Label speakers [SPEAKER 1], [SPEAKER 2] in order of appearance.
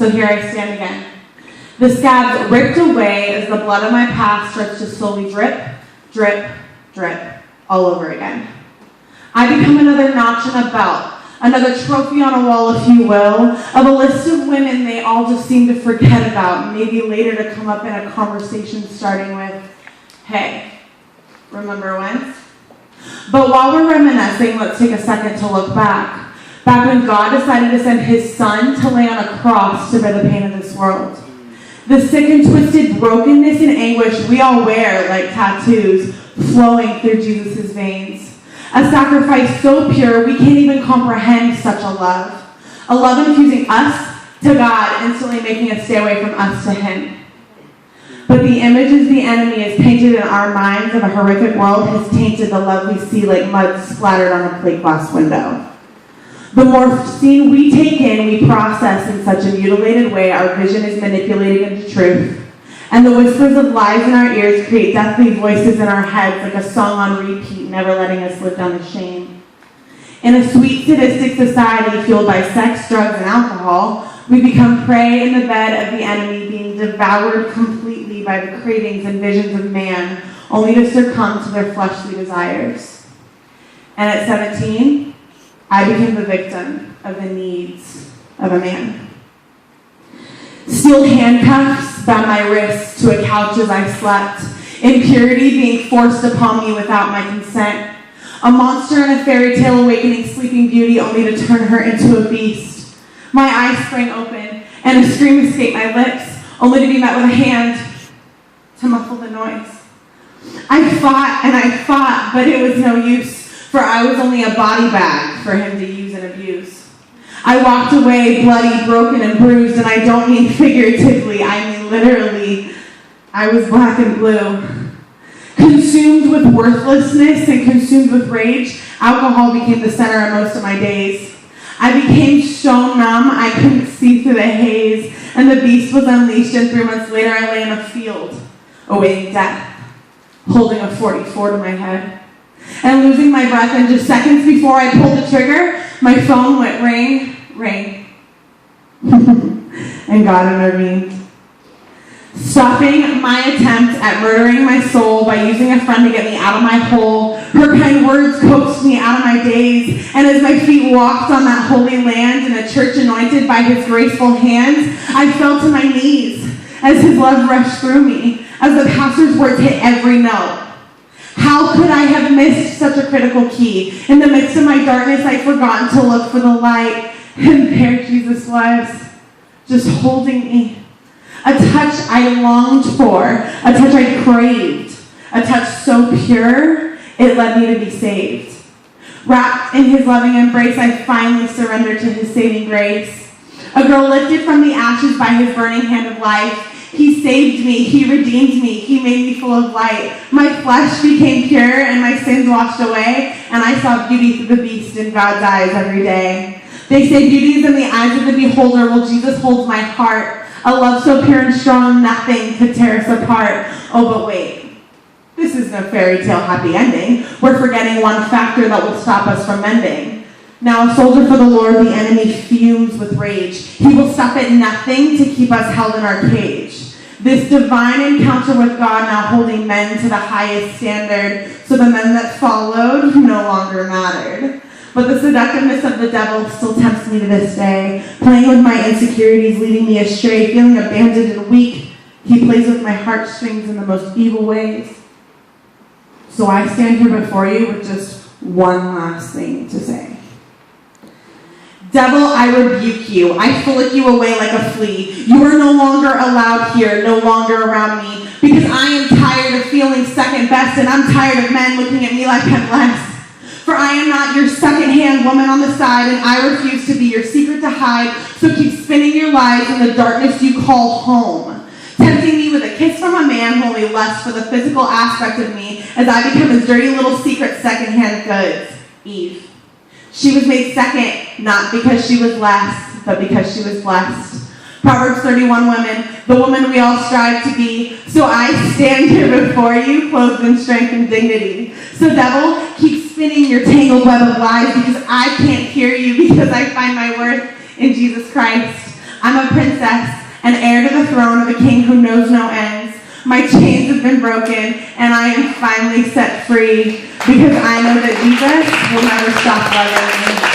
[SPEAKER 1] So here I stand again. The scabs ripped away as the blood of my past starts to slowly drip, drip, drip, all over again. I become another notch in a belt, another trophy on a wall, if you will, of a list of women they all just seem to forget about, maybe later to come up in a conversation starting with, hey, remember when? But while we're reminiscing, let's take a second to look back. Back when God decided to send his son to lay on a cross to bear the pain of this world. The sick and twisted brokenness and anguish we all wear like tattoos flowing through Jesus' veins. A sacrifice so pure we can't even comprehend such a love. A love infusing us to God, instantly making us stay away from us to him. But the images the enemy has painted in our minds of a horrific world has tainted the love we see like mud splattered on a plate glass window. The more scene we take in, we process in such a mutilated way, our vision is manipulated into truth. And the whispers of lies in our ears create deathly voices in our heads like a song on repeat, never letting us live down the shame. In a sweet, sadistic society fueled by sex, drugs, and alcohol, we become prey in the bed of the enemy, being devoured completely by the cravings and visions of man, only to succumb to their fleshly desires. And at 17, I became the victim of the needs of a man. Steel handcuffs bound my wrists to a couch as I slept. Impurity being forced upon me without my consent. A monster in a fairy tale awakening sleeping beauty only to turn her into a beast. My eyes sprang open and a scream escaped my lips, only to be met with a hand to muffle the noise. I fought, but it was no use. For I was only a body bag for him to use and abuse. I walked away bloody, broken, and bruised, and I don't mean figuratively, I mean literally. I was black and blue. Consumed with worthlessness and consumed with rage, alcohol became the center of most of my days. I became so numb I couldn't see through the haze, and the beast was unleashed, and 3 months later I lay in a field, awaiting death, holding a 44 to my head. And losing my breath, and just seconds before I pulled the trigger, my phone went ring, ring. And God intervened. Stopping my attempt at murdering my soul by using a friend to get me out of my hole, her kind words coaxed me out of my daze, and as my feet walked on that holy land in a church anointed by his graceful hands, I fell to my knees as his love rushed through me, as the pastor's words hit every note. How could I have missed such a critical key? In the midst of my darkness, I'd forgotten to look for the light. And there Jesus was, just holding me. A touch I longed for, a touch I craved, a touch so pure, it led me to be saved. Wrapped in his loving embrace, I finally surrendered to his saving grace. A girl lifted from the ashes by his burning hand of life. He saved me, he redeemed me, he made me full of light. My flesh became pure and my sins washed away, and I saw beauty through the beast in God's eyes every day. They say beauty is in the eyes of the beholder. Well, Jesus holds my heart. A love so pure and strong, nothing could tear us apart. Oh, but wait. This is no fairy tale happy ending. We're forgetting one factor that will stop us from mending. Now, a soldier for the Lord, the enemy fumes with rage. He will stop at nothing to keep us held in our cage. This divine encounter with God now holding men to the highest standard, so the men that followed no longer mattered. But the seductiveness of the devil still tempts me to this day, playing with my insecurities, leading me astray, feeling abandoned and weak. He plays with my heartstrings in the most evil ways. So I stand here before you with just one last thing to say. Devil, I rebuke you. I flick you away like a flea. You are no longer allowed here, no longer around me, because I am tired of feeling second best, and I'm tired of men looking at me like I'm less. For I am not your second-hand woman on the side, and I refuse to be your secret to hide, so keep spinning your lies in the darkness you call home, tempting me with a kiss from a man who only lusts for the physical aspect of me as I become his dirty little secret second-hand goods. Eve. She was made second, not because she was less, but because she was blessed. Proverbs 31 women, the woman we all strive to be. So I stand here before you, clothed in strength and dignity. So devil, keep spinning your tangled web of lies, because I can't hear you, because I find my worth in Jesus Christ. I'm a princess, an heir to the throne of a king who knows no ends. My chains have been broken, and I am finally set free, because I know that Jesus will never stop loving me.